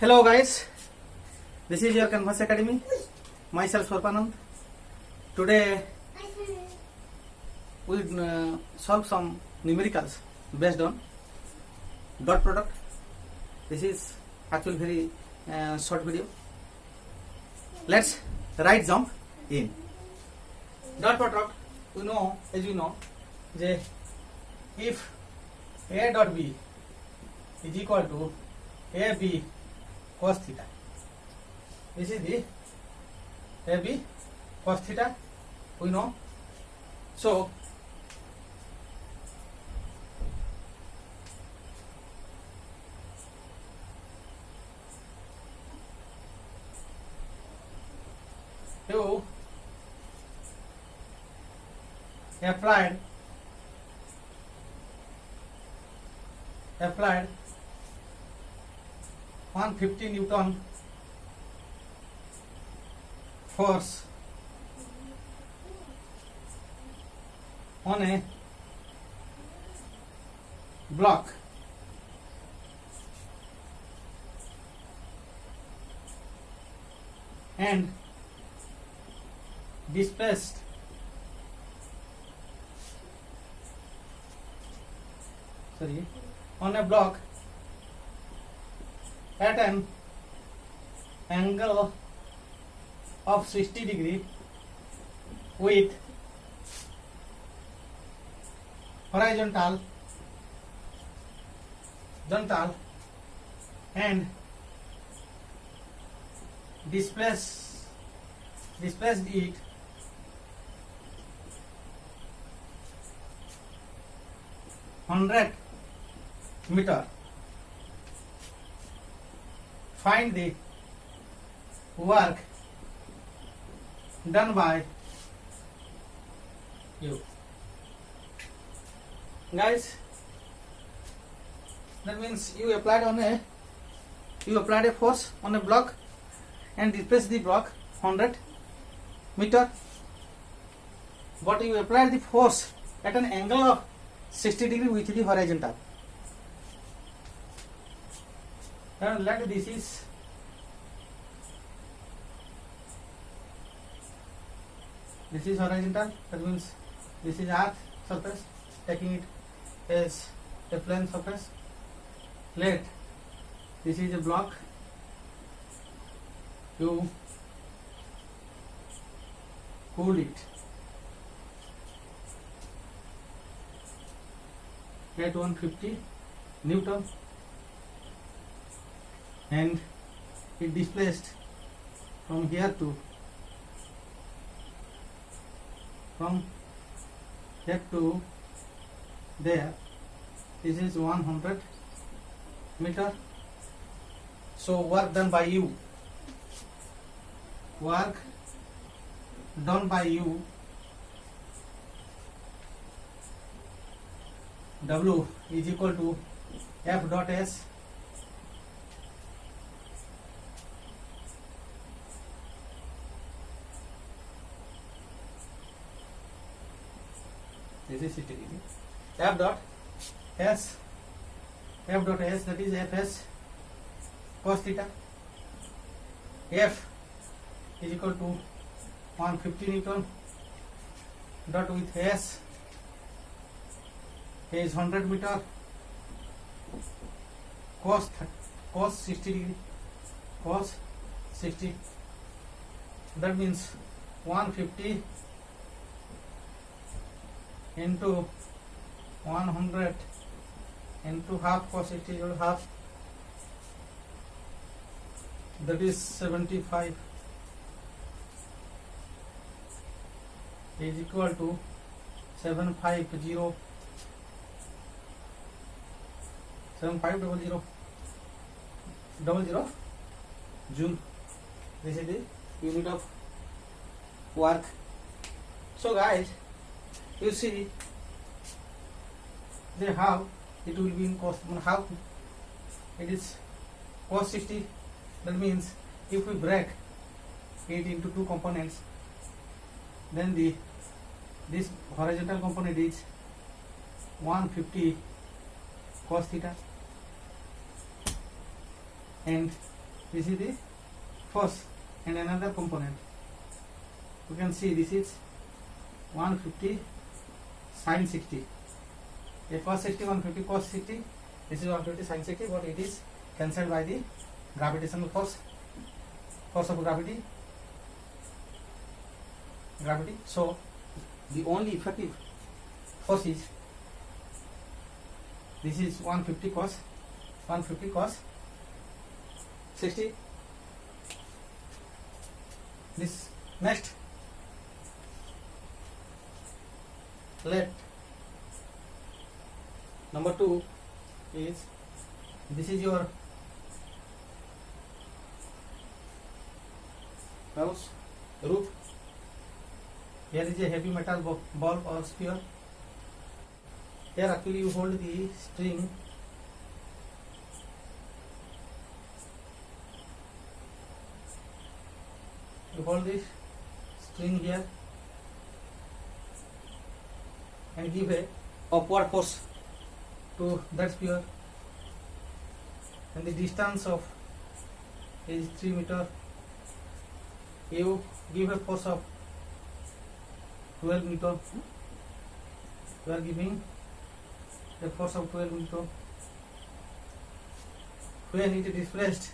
Hello guys, this is your Canvas Academy. Myself Swarpanand. Today we solve some numericals based on dot product. This is actually very short video. Let's right jump in. Dot product, we know, as you know, that if A dot B is equal to AB cos theta. This is the AB cos theta, we know. So you applied 150 Newton force on a block and displaced on a block at an angle of 60 degree with horizontal and displaced it 100 meter. Find the work done by you. Guys, that means you applied a force on a block and displaced the block 100 meter, but you applied the force at an angle of 60 degree with the horizontal. And let this is horizontal, that means this is earth surface, taking it as a plane surface. Let this is a block, you hold it at 150 Newton and it displaced from here to there. This is 100 meter. So work done by you. W is equal to F dot S this is 60 degree. F dot S, that is Fs cos theta. F is equal to 150 Newton dot with S is 100 meter cos 60 degree, cos 60, that means 150 into 100 into half, cos 60 equal half, that is 75 is equal to 750 Joule. This is the unit of work. So guys, you see how it will be in cos, how it is cos 60. That means if we break it into two components, then this horizontal component is 150 cos theta and This is the force and another component. You can see this is 150 sin 60. A cos 60, 150 cos 60. This is 150 sin 60, but it is cancelled by the gravitational force of gravity. So the only effective force is this is 150 cos 60. This next, let number 2 is this is your house roof. Here is a heavy metal ball or sphere. Here actually you hold the string. You hold this string here and give a upward force to that sphere, and the distance of is 3 meter. You give a force of 12 meter. You are giving a force of 12 meter. When it is displaced,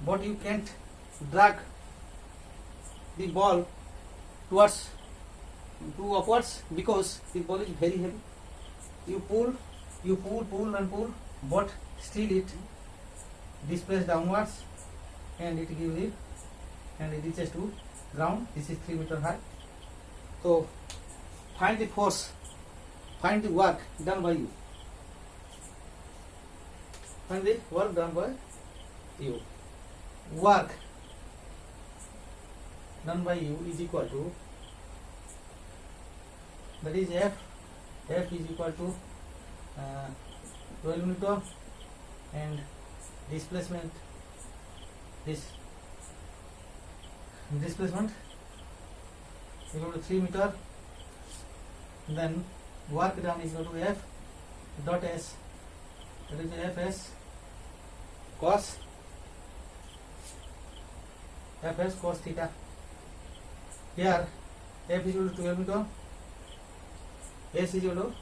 but you can't drag the ball towards upwards because the ball is very heavy. You pull, and pull, but still it displaces downwards, and it gives it, and it reaches to ground. This is 3 meter high. So find the force, find the work done by you. Find the work done by you. Work done by you is equal to, that is F is equal to 12 meter, and displacement is equal to 3 meter. Then work done is equal to F dot S, that is Fs cos theta. Here F is equal to 12 meter, S is equal to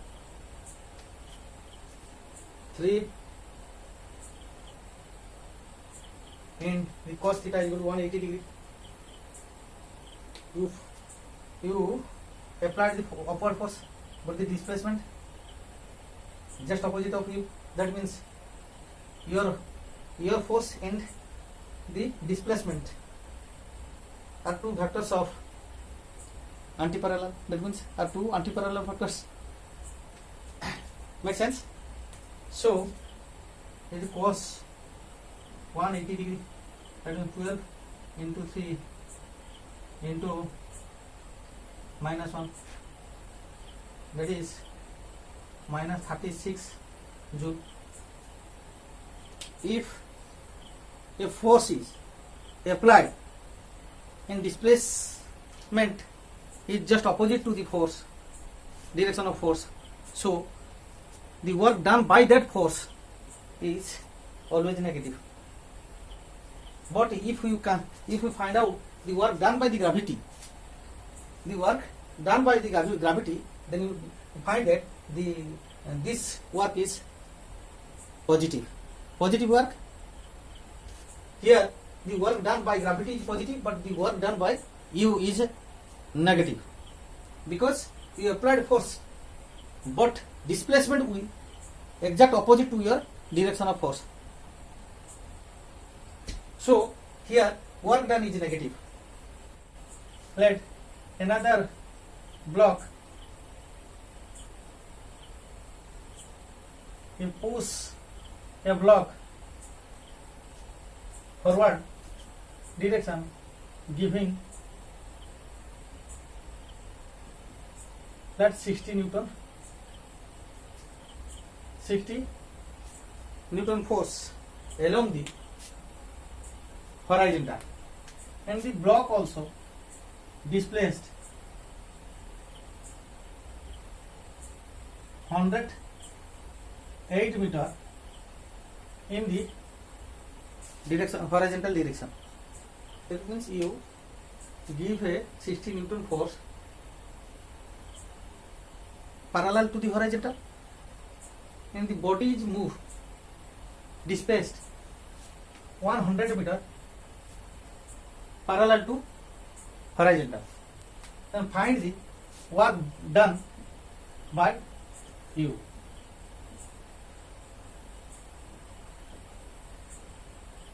3, and the cos theta is equal to 180 degree. You applied the upward force, but the displacement just opposite of you. That means your force and the displacement are two vectors of antiparallel. That means are two antiparallel vectors. Make sense? So it is cos 180 degree. That means 12 into 3 into minus 1. That is minus 36 joule. If a force is applied and displacement is just opposite to the force, direction of force, so the work done by that force is always negative. But if you find out the work done by the gravity, then you find that this work is positive work. Here the work done by gravity is positive, but the work done by you is negative, because you applied force, but displacement will exact opposite to your direction of force. So here work done is negative. Let another block, you push a block forward direction, giving that 60 Newton force along the horizontal, and the block also displaced 108 meter in the direction, horizontal direction. That means you give a 60 Newton force parallel to the horizontal, and the body is moved, displaced 100 meter parallel to horizontal. Then find the work done by you.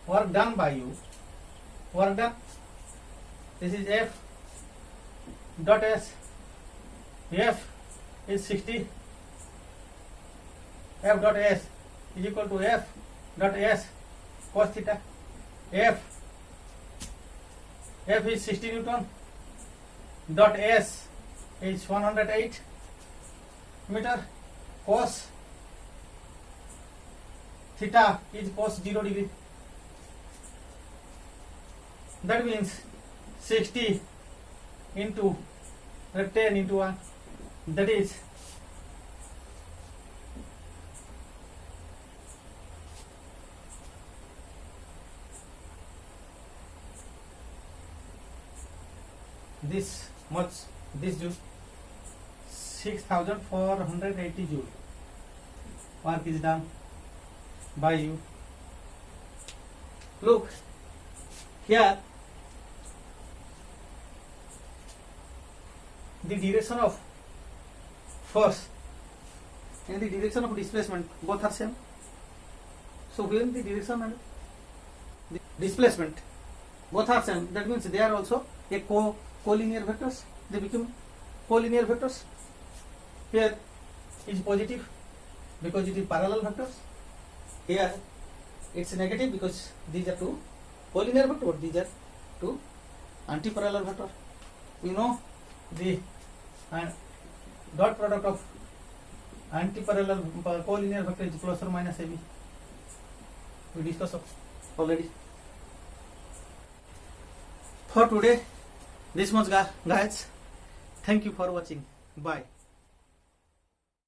Work done by you. Work done. This is F dot S. F is 60. F dot S is equal to F dot S cos theta. F is 60 Newton. Dot S is 108 meter. Cos theta is cos 0 degree. That means 60 into 10 into 1. That is this much, this joule, 6480 joule. Work is done by you. Look here, the direction of force and the direction of displacement both are same. So when the direction and the displacement both are same, that means they are also a collinear vectors. They become collinear vectors. Here is positive because it is parallel vectors. Here it's negative because these are two collinear vectors. These are two anti-parallel vectors. We know the dot product of anti-parallel collinear vector is plus or minus AB. We discussed already. For today, this much guys. Thank you for watching. Bye.